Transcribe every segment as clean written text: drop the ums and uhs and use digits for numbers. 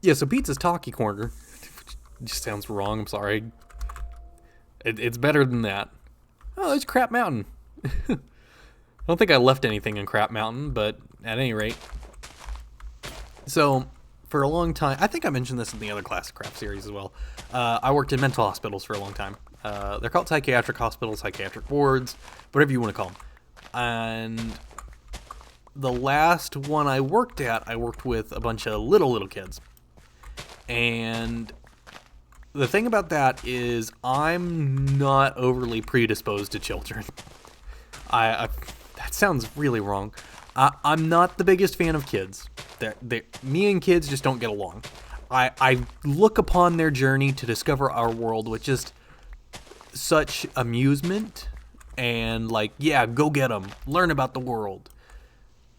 Yeah, so Pizza's Talkie Corner just sounds wrong. I'm sorry. It's better than that. Oh, there's Crap Mountain. I don't think I left anything in Crap Mountain, but at any rate. So, for a long time, I think I mentioned this in the other ClassicCraft series as well. I worked in mental hospitals for a long time. They're called psychiatric hospitals, psychiatric wards, whatever you want to call them. And the last one I worked at, I worked with a bunch of little kids. And the thing about that is I'm not overly predisposed to children. That sounds really wrong. I'm not the biggest fan of kids. Me and kids just don't get along. I look upon their journey to discover our world with just such amusement and like, yeah, go get them. Learn about the world.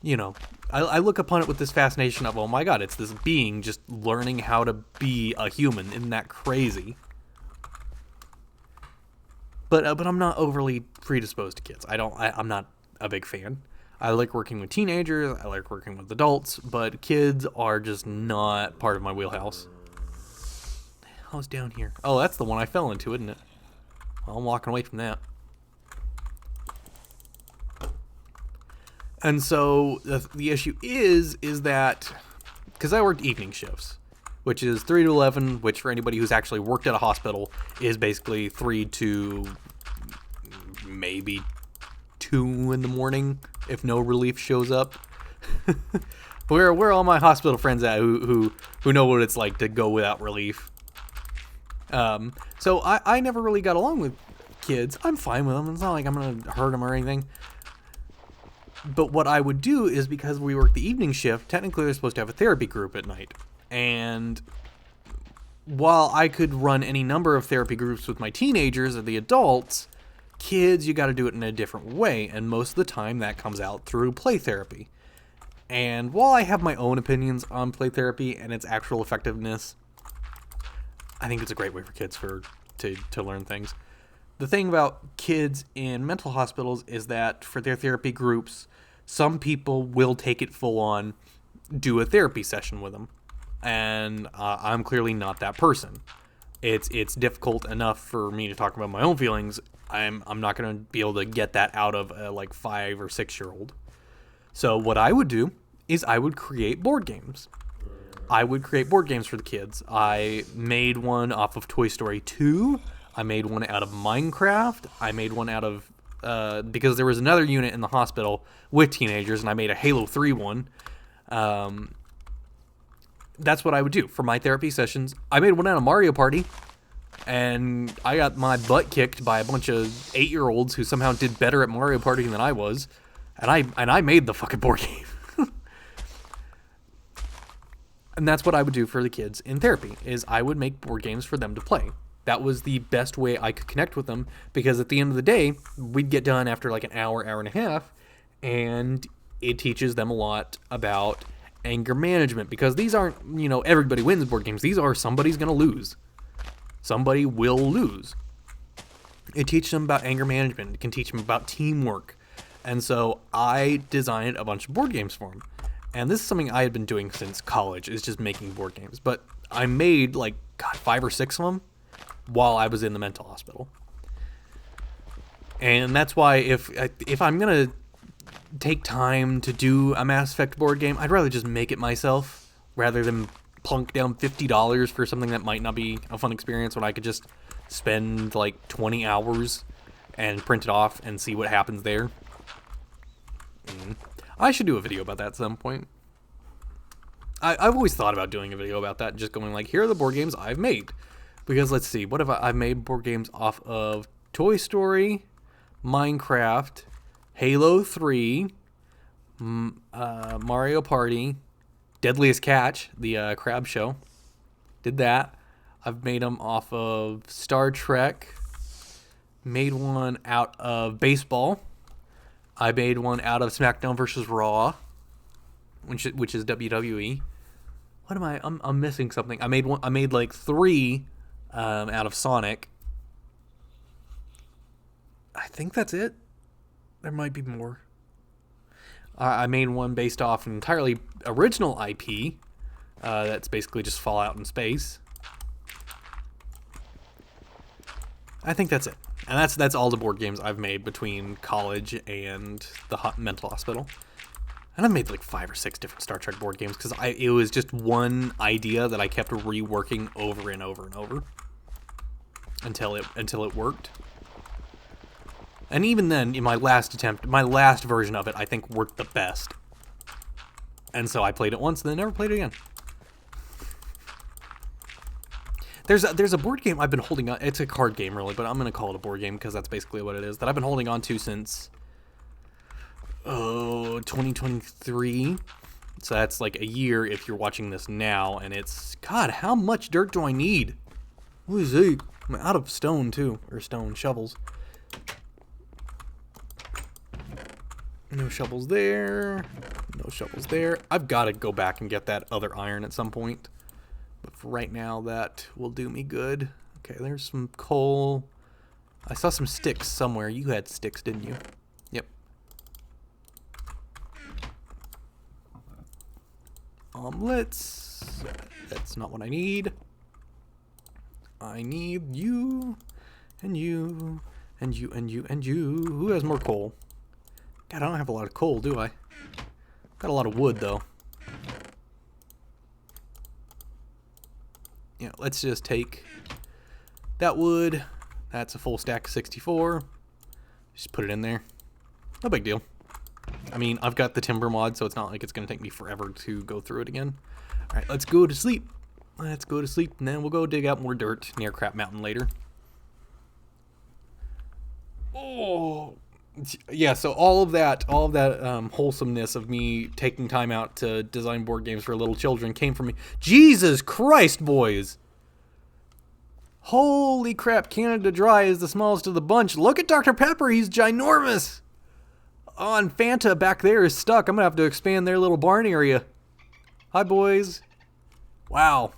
You know, I look upon it with this fascination of, oh my god, it's this being just learning how to be a human. Isn't that crazy? But I'm not overly predisposed to kids. I'm not a big fan. I like working with teenagers. I like working with adults, but kids are just not part of my wheelhouse. How's down here? Oh, that's the one I fell into, isn't it? Well, I'm walking away from that. And so the issue is that because I worked evening shifts, which is 3 to 11, which for anybody who's actually worked at a hospital is basically 3 to maybe 2 in the morning if no relief shows up. Where are all my hospital friends at who know what it's like to go without relief? So I never really got along with kids. I'm fine with them. It's not like I'm going to hurt them or anything. But what I would do is, because we work the evening shift, technically they're supposed to have a therapy group at night. And while I could run any number of therapy groups with my teenagers or the adults, kids, you got to do it in a different way. And most of the time that comes out through play therapy. And while I have my own opinions on play therapy and its actual effectiveness, I think it's a great way for kids to learn things. The thing about kids in mental hospitals is that for their therapy groups, some people will take it full on, do a therapy session with them. And I'm clearly not that person. It's difficult enough for me to talk about my own feelings. I'm not going to be able to get that out of a 5 or 6 year old. So what I would do is I would create board games. I would create board games for the kids. I made one off of Toy Story 2. I made one out of Minecraft. I made one out of, because there was another unit in the hospital with teenagers, and I made a Halo 3 one. That's what I would do for my therapy sessions. I made one out of Mario Party, and I got my butt kicked by a bunch of 8-year-olds who somehow did better at Mario Party than I was, and I made the fucking board game. And that's what I would do for the kids in therapy, is I would make board games for them to play. That was the best way I could connect with them, because at the end of the day, we'd get done after an hour and a half, and it teaches them a lot about anger management, because these aren't, everybody wins board games. These are somebody's going to lose. Somebody will lose. It teaches them about anger management. It can teach them about teamwork. And so I designed a bunch of board games for them. And this is something I had been doing since college, is just making board games. But I made 5 or 6 of them while I was in the mental hospital. And that's why if I'm going to take time to do a Mass Effect board game, I'd rather just make it myself rather than plunk down $50 for something that might not be a fun experience, when I could just spend 20 hours and print it off and see what happens there. I should do a video about that at some point. I've always thought about doing a video about that, just going here are the board games I've made. Because let's see, what have I've made board games off of Toy Story, Minecraft, Halo 3, Mario Party, Deadliest Catch, the crab show. Did that. I've made them off of Star Trek. Made one out of baseball. I made one out of SmackDown vs. Raw, which is WWE. What am I? I'm missing something. I made 3 out of Sonic. I think that's it. There might be more. I made one based off an entirely original IP That's basically just Fallout in space. I think that's it. And that's all the board games I've made between college and the mental hospital. And I've made like 5 or 6 different Star Trek board games because it was just one idea that I kept reworking over and over and over until it worked. And even then, in my last attempt, my last version of it, I think worked the best. And so I played it once and then never played it again. There's a board game I've been holding on. It's a card game, really, but I'm going to call it a board game because that's basically what it is. That I've been holding on to since 2023. So that's like a year if you're watching this now. And it's, God, how much dirt do I need? What is it? I'm out of stone, too. Or stone shovels. No shovels there. No shovels there. I've got to go back and get that other iron at some point. But for right now, that will do me good. Okay, there's some coal. I saw some sticks somewhere. You had sticks, didn't you? Yep. Omelets. That's not what I need. I need you, and you, and you, and you, and you. Who has more coal? God, I don't have a lot of coal, do I? Got a lot of wood, though. Yeah, let's just take that wood. That's a full stack of 64. Just put it in there. No big deal. I mean, I've got the timber mod, so it's not like it's going to take me forever to go through it again. All right, let's go to sleep. Let's go to sleep, and then we'll go dig out more dirt near Crap Mountain later. Oh, yeah, so all of that wholesomeness of me taking time out to design board games for little children came from me. Jesus Christ, boys! Holy crap, Canada Dry is the smallest of the bunch. Look at Dr. Pepper, he's ginormous! Oh, and Fanta back there is stuck. I'm gonna have to expand their little barn area. Hi, boys. Wow.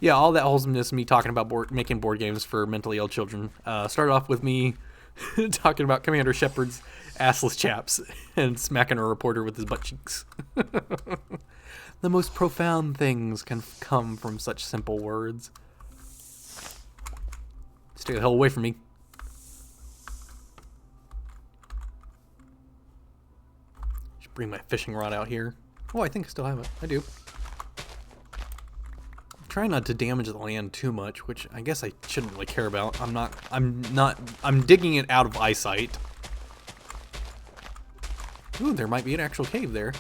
Yeah, all that wholesomeness of me talking about making board games for mentally ill children started off with me talking about Commander Shepard's assless chaps and smacking a reporter with his butt cheeks. The most profound things can come from such simple words. Stay the hell away from me. Should bring my fishing rod out here. Oh, I think I still have it. I do. Try not to damage the land too much, which I guess I shouldn't really care about. I'm digging it out of eyesight. Ooh, there might be an actual cave there.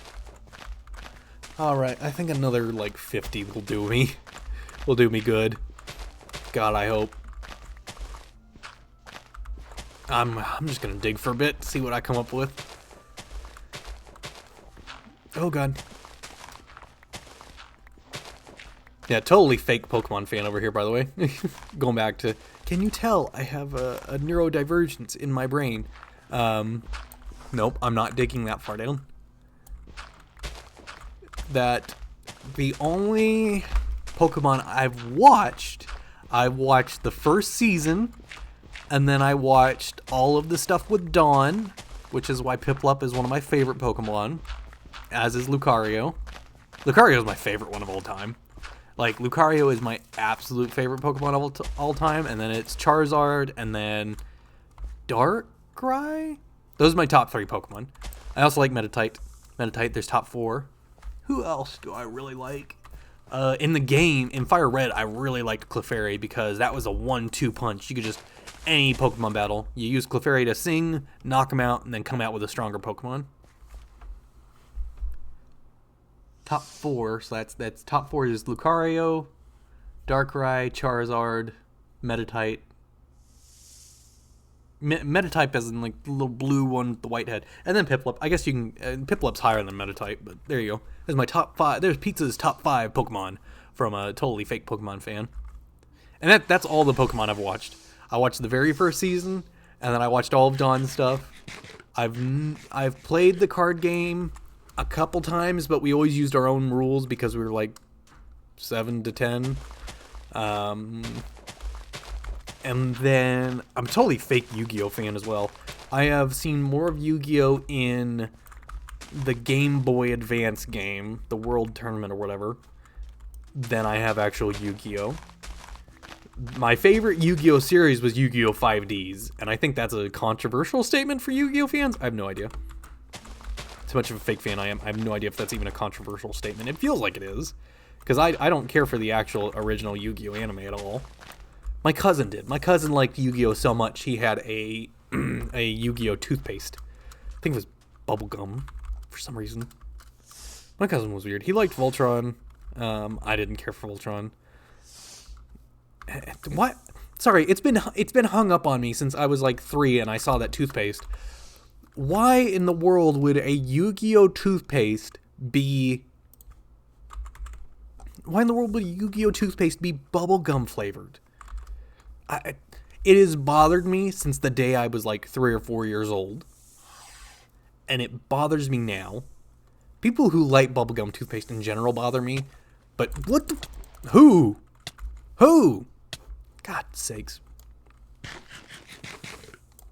Alright, I think another like 50 will do me. Will do me good. God, I hope. I'm just gonna dig for a bit, see what I come up with. Oh god. Yeah, totally fake Pokemon fan over here, by the way. Going back to, can you tell I have a neurodivergence in my brain? Nope, I'm not digging that far down. That the only Pokemon I've watched the first season, and then I watched all of the stuff with Dawn, which is why Piplup is one of my favorite Pokemon, as is Lucario. Lucario is my favorite one of all time. Like, Lucario is my absolute favorite Pokemon of all time, and then it's Charizard, and then Darkrai? Those are my top 3 Pokemon. I also like Meditite. Meditite, there's top 4. Who else do I really like? In the game, in Fire Red, I really liked Clefairy because that was a 1-2 punch. You could just, any Pokemon battle, you use Clefairy to sing, knock him out, and then come out with a stronger Pokemon. Top 4, so that's top 4 is Lucario, Darkrai, Charizard, Meditite. Meditite as in like the little blue one with the white head, and then Piplup. I guess you can. Piplup's higher than Meditite, but there you go. There's my top 5. There's Pizza's top 5 Pokemon from a totally fake Pokemon fan, and that's all the Pokemon I've watched. I watched the very first season, and then I watched all of Dawn's stuff. I've played the card game a couple times, but we always used our own rules because we were like 7 to 10. And then I'm totally fake Yu-Gi-Oh fan as well. I have seen more of Yu-Gi-Oh in the Game Boy Advance game, the World Tournament or whatever, than I have actual Yu-Gi-Oh! My favorite Yu-Gi-Oh! Series was Yu-Gi-Oh! 5Ds, and I think that's a controversial statement for Yu-Gi-Oh! Fans. I have no idea. Too much of a fake fan I am. I have no idea if that's even a controversial statement. It feels like it is, because I don't care for the actual original Yu-Gi-Oh! Anime at all. My cousin did. My cousin liked Yu-Gi-Oh! So much, he had a Yu-Gi-Oh! Toothpaste. I think it was bubblegum, for some reason. My cousin was weird. He liked Voltron. I didn't care for Voltron. What? Sorry, it's been hung up on me since I was like 3 and I saw that toothpaste. Why in the world would a Yu-Gi-Oh! Toothpaste be... Why in the world would a Yu-Gi-Oh! Toothpaste be bubblegum flavored? It has bothered me since the day I was like 3 or 4 years old. And it bothers me now. People who like bubblegum toothpaste in general bother me. But what the... Who? God sakes.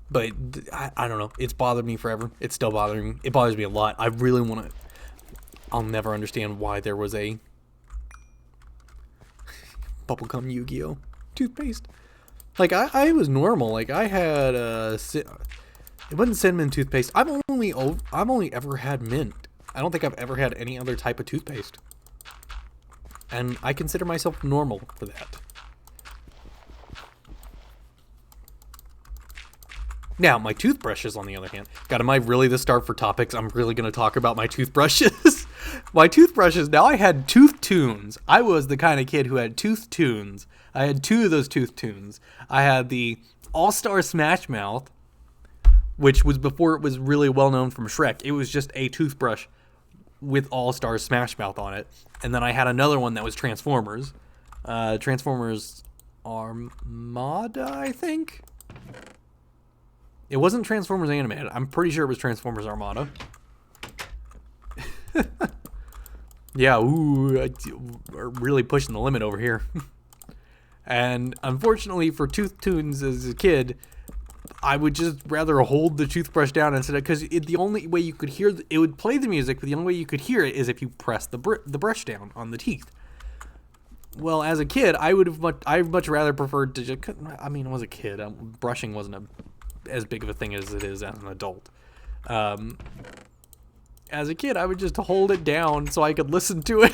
But I don't know. It's bothered me forever. It's still bothering me. It bothers me a lot. I really want to... I'll never understand why there was a... bubblegum Yu-Gi-Oh! Toothpaste. Like, I was normal. Like, I had... it wasn't cinnamon toothpaste. I've only ever had mint. I don't think I've ever had any other type of toothpaste. And I consider myself normal for that. Now, my toothbrushes, on the other hand. God, am I really the star for topics? I'm really going to talk about my toothbrushes. My toothbrushes, now I had tooth tunes. I was the kind of kid who had tooth tunes. I had 2 of those tooth tunes. I had the All-Star Smash Mouth, which was before it was really well known from Shrek. It was just a toothbrush with All-Star Smash Mouth on it. And then I had another one that was Transformers. Transformers Armada, I think? It wasn't Transformers Animated. I'm pretty sure it was Transformers Armada. Yeah, ooh, we're really pushing the limit over here. And unfortunately for tooth tunes as a kid, I would just rather hold the toothbrush down instead of, because the only way you could hear, it would play the music, but the only way you could hear it is if you press the brush down on the teeth. Well, as a kid, I much rather preferred to just, I mean, I was a kid. Brushing wasn't as big of a thing as it is as an adult. As a kid, I would just hold it down so I could listen to it.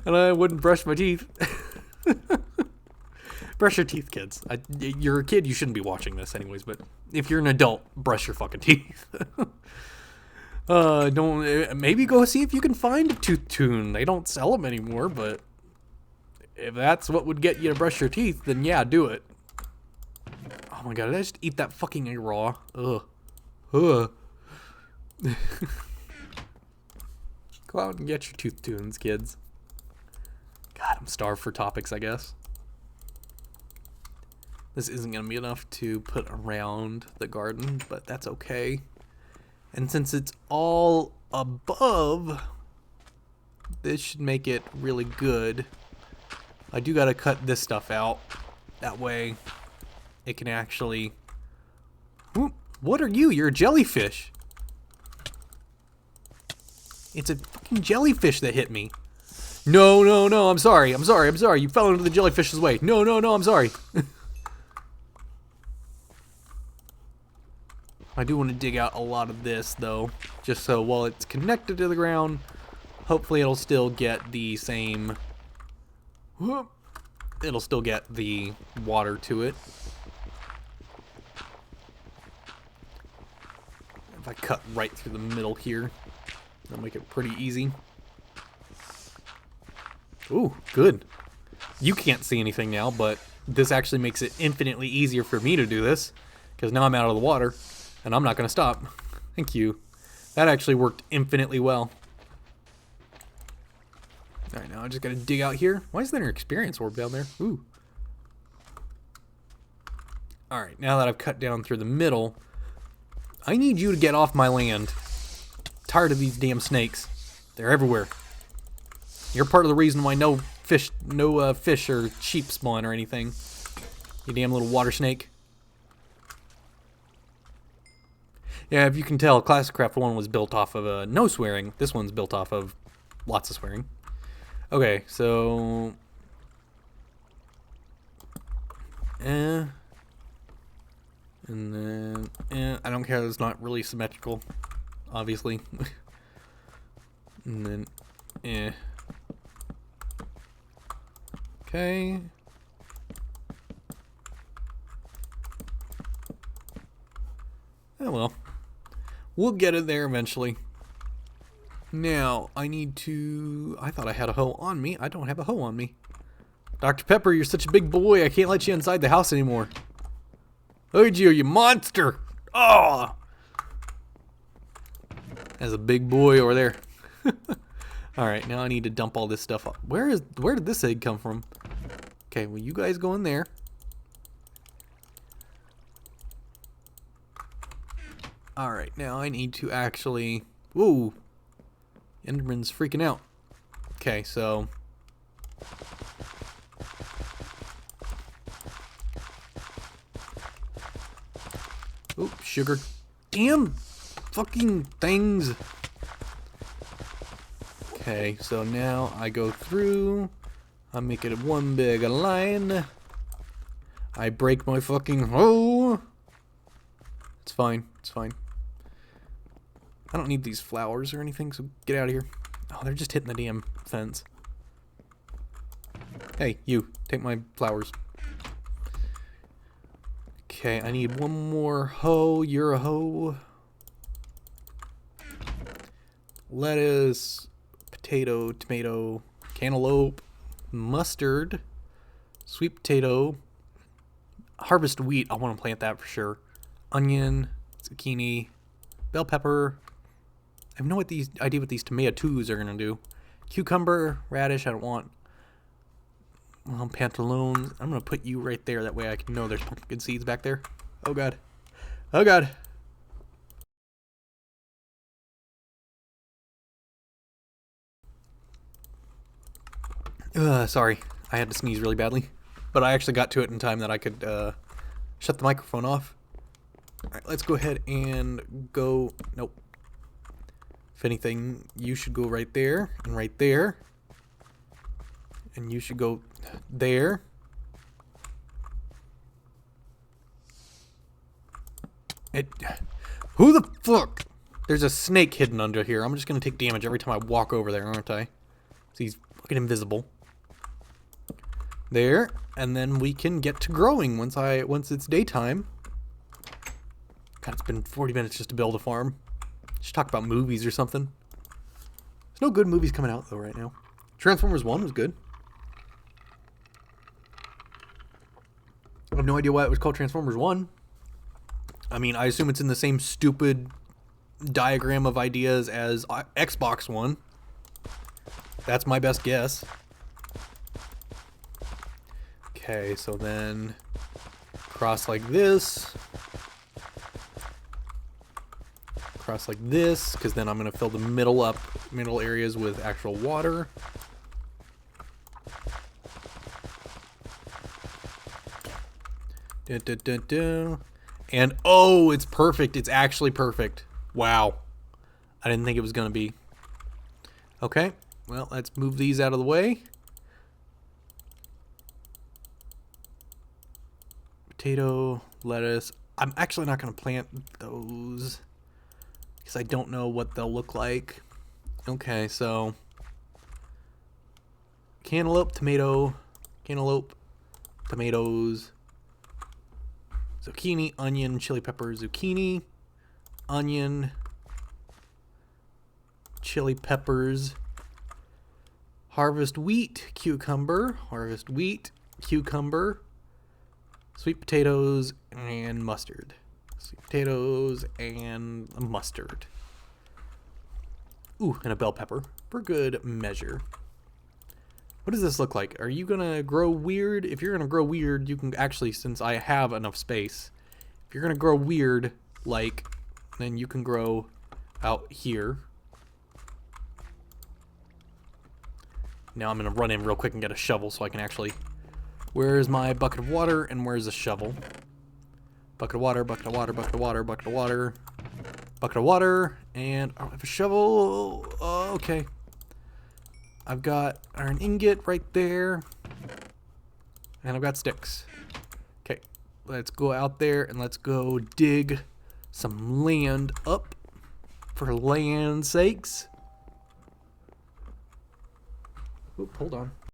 And I wouldn't brush my teeth. Brush your teeth, kids. You're a kid, you shouldn't be watching this anyways, but if you're an adult, brush your fucking teeth. Maybe go see if you can find a tooth tune. They don't sell them anymore, but if that's what would get you to brush your teeth, then yeah, do it. Oh my god, did I just eat that fucking egg raw? Ugh. Go out and get your tooth tunes, kids. God, I'm starved for topics, I guess. This isn't going to be enough to put around the garden, but that's okay. And since it's all above, this should make it really good. I do got to cut this stuff out. That way, it can actually... Ooh, what are you? You're a jellyfish. It's a fucking jellyfish that hit me. No, I'm sorry. You fell into the jellyfish's way. No, I'm sorry. I do want to dig out a lot of this, though, just so while it's connected to the ground, hopefully it'll still get the same... It'll still get the water to it. If I cut right through the middle here, that'll make it pretty easy. Ooh, good. You can't see anything now, but this actually makes it infinitely easier for me to do this, because now I'm out of the water. And I'm not going to stop. Thank you. That actually worked infinitely well. Alright, now I just got to dig out here. Why is there an experience orb down there? Ooh. Alright, now that I've cut down through the middle, I need you to get off my land. I'm tired of these damn snakes. They're everywhere. You're part of the reason why no fish or sheep spawn or anything. You damn little water snake. Yeah, if you can tell, ClassicCraft 1 was built off of no swearing. This one's built off of lots of swearing. Okay, so... And then... I don't care, it's not really symmetrical, obviously. And then... Okay... Oh well. We'll get it there eventually. Now, I need to... I thought I had a hoe on me. I don't have a hoe on me. Dr. Pepper, you're such a big boy. I can't let you inside the house anymore. Look at you, you monster! Oh! There's a big boy over there. Alright, now I need to dump all this stuff up. Where did this egg come from? Okay, well you guys go in there. Alright, now I need to actually... Whoa! Enderman's freaking out. Okay, so... Oop, sugar. Damn fucking things! Okay, so now I go through. I make it one big line. I break my fucking hoe. It's fine, it's fine. I don't need these flowers or anything, so get out of here. Oh, they're just hitting the damn fence. Hey, you, take my flowers. Okay, I need one more hoe. You're a hoe. Lettuce, potato, tomato, cantaloupe, mustard, sweet potato, harvest wheat. I want to plant that for sure. Onion, zucchini, bell pepper. I have no idea what these tomatoes are going to do. Cucumber, radish, I don't want. Pantaloons. I'm going to put you right there. That way I can know there's pumpkin seeds back there. Oh, God. Oh, God. Sorry. I had to sneeze really badly. But I actually got to it in time that I could shut the microphone off. Alright, let's go ahead and go... Nope. If anything, you should go right there and right there. And you should go there. Who the fuck? There's a snake hidden under here. I'm just gonna take damage every time I walk over there, aren't I? So he's fucking invisible. There, and then we can get to growing once it's daytime. God, it's been 40 minutes just to build a farm. Just talk about movies or something. There's no good movies coming out though right now. Transformers 1 was good. I have no idea why it was called Transformers 1. I mean, I assume it's in the same stupid diagram of ideas as Xbox One. That's my best guess. Okay, so then cross like this. Cross like this, because then I'm going to fill the middle areas with actual water. And oh, it's perfect. It's actually perfect. Wow. I didn't think it was going to be. Okay, well, let's move these out of the way. Potato, lettuce. I'm actually not going to plant those because I don't know what they'll look like. Okay, so cantaloupe, tomato, cantaloupe, tomatoes, zucchini, onion, chili pepper, zucchini, onion, chili peppers, harvest wheat, cucumber, harvest wheat, cucumber, sweet potatoes, and mustard. Sweet potatoes and mustard. Ooh, and a bell pepper for good measure. What does this look like? Are you gonna grow weird? If you're gonna grow weird, you can actually, since I have enough space, if you're gonna grow weird, like, then you can grow out here. Now I'm gonna run in real quick and get a shovel so I can actually... Where's my bucket of water and where's the shovel? Bucket of water, bucket of water, bucket of water, bucket of water. bucket of water, and I don't have a shovel. Oh, okay. I've got iron ingot right there, and I've got sticks. Okay, let's go out there and let's go dig some land up for land's sakes. Oop, hold on.